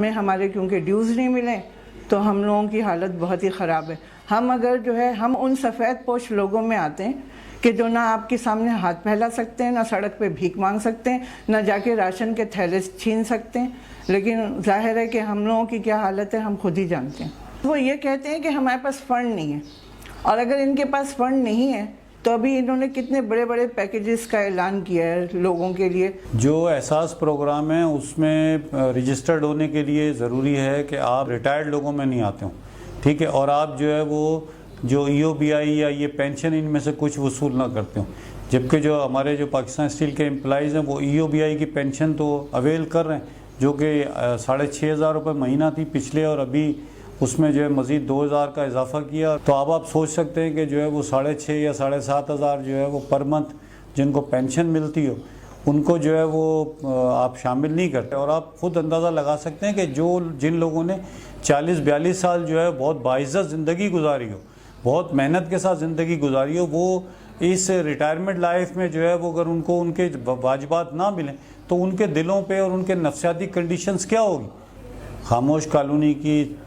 میں ہمارے کیونکہ ڈیوز نہیں ملے تو ہم لوگوں کی حالت بہت ہی خراب ہے. ہم اگر ہم ان سفید پوش لوگوں میں آتے ہیں کہ جو نہ آپ کے سامنے ہاتھ پھیلا سکتے ہیں، نہ سڑک پہ بھیک مانگ سکتے ہیں، نہ جا کے راشن کے تھیلے چھین سکتے ہیں، لیکن ظاہر ہے کہ ہم لوگوں کی کیا حالت ہے ہم خود ہی جانتے ہیں. وہ یہ کہتے ہیں کہ ہمارے پاس فنڈ نہیں ہے، اور اگر ان کے پاس فنڈ نہیں ہے تو ابھی انہوں نے کتنے بڑے بڑے پیکیجز کا اعلان کیا ہے لوگوں کے لیے. جو احساس پروگرام ہے اس میں رجسٹرڈ ہونے کے لیے ضروری ہے کہ آپ ریٹائرڈ لوگوں میں نہیں آتے ہوں، ٹھیک ہے، اور آپ وہ جو ای او بی آئی یا یہ پینشن ان میں سے کچھ وصول نہ کرتے ہوں. جبکہ جو ہمارے پاکستان اسٹیل کے امپلائیز ہیں وہ ای او بی آئی کی پینشن تو اویل کر رہے ہیں، جو کہ 6,500 روپے مہینہ تھی پچھلے، اور ابھی اس میں مزید 2,000 کا اضافہ کیا. تو اب آپ سوچ سکتے ہیں کہ وہ 6,500 یا 7,500 وہ پر منتھ جن کو پینشن ملتی ہو ان کو وہ آپ شامل نہیں کرتے. اور آپ خود اندازہ لگا سکتے ہیں کہ جن لوگوں نے 40-42 سال بہت باعزت زندگی گزاری ہو، بہت محنت کے ساتھ زندگی گزاری ہو، وہ اس ریٹائرمنٹ لائف میں وہ اگر ان کو ان کے واجبات نہ ملیں تو ان کے دلوں پہ اور ان کے نفسیاتی کنڈیشنز کیا ہوگی. خاموش کالونی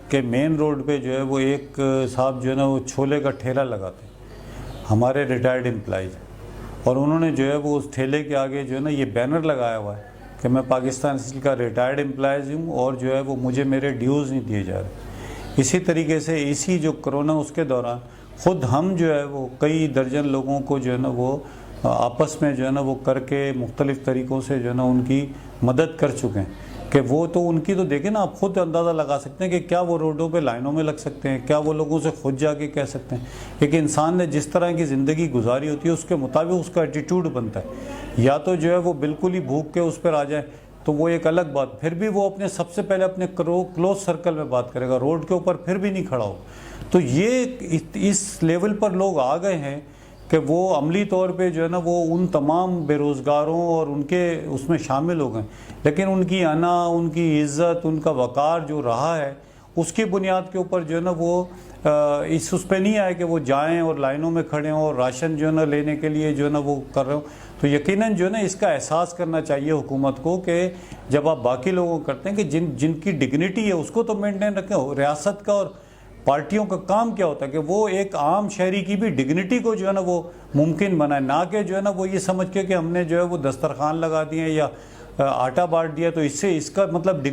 کے مین روڈ پہ وہ ایک صاحب وہ چھولے کا ٹھیلا لگاتے ہیں، ہمارے ریٹائرڈ امپلائیز، اور انہوں نے وہ اس ٹھیلے کے آگے یہ بینر لگایا ہوا ہے کہ میں پاکستان اسٹیل کا ریٹائرڈ امپلائیز ہوں اور وہ مجھے میرے ڈیوز نہیں دیے جا رہے. اسی طریقے سے اسی کرونا اس کے دوران خود ہم وہ کئی درجن لوگوں کو وہ آپس میں وہ کر کے مختلف طریقوں سے ان کی مدد کر چکے ہیں کہ وہ تو ان کی تو دیکھیں نا، آپ خود اندازہ لگا سکتے ہیں کہ کیا وہ روڈوں پہ لائنوں میں لگ سکتے ہیں، کیا وہ لوگوں سے خود جا کے کہہ سکتے ہیں. ایک انسان نے جس طرح کی زندگی گزاری ہوتی ہے اس کے مطابق اس کا ایٹیٹیوڈ بنتا ہے. یا تو وہ بالکل ہی بھوک کے اس پر آ جائے تو وہ ایک الگ بات، پھر بھی وہ سب سے پہلے اپنے کلوز سرکل میں بات کرے گا، روڈ کے اوپر پھر بھی نہیں کھڑا ہو. تو اس لیول پر لوگ آ گئے ہیں کہ وہ عملی طور پہ وہ ان تمام بے روزگاروں اور ان کے اس میں شامل ہو گئے. لیکن ان کی انا، ان کی عزت، ان کا وقار رہا ہے، اس کی بنیاد کے اوپر وہ اس پہ نہیں آئے کہ وہ جائیں اور لائنوں میں کھڑے ہوں اور راشن لینے کے لیے وہ کر رہے ہوں. تو یقیناً اس کا احساس کرنا چاہیے حکومت کو کہ جب آپ باقی لوگوں کو کرتے ہیں کہ جن کی ڈگنیٹی ہے اس کو تو مینٹین رکھیں. ریاست کا اور پارٹیوں کا کام کیا ہوتا ہے کہ وہ ایک عام شہری کی بھی ڈگنیٹی کو وہ ممکن بنائے، نہ کہ وہ یہ سمجھ کے کہ ہم نے وہ دسترخوان لگا دیے یا آٹا بانٹ دیا تو اس سے اس کا مطلب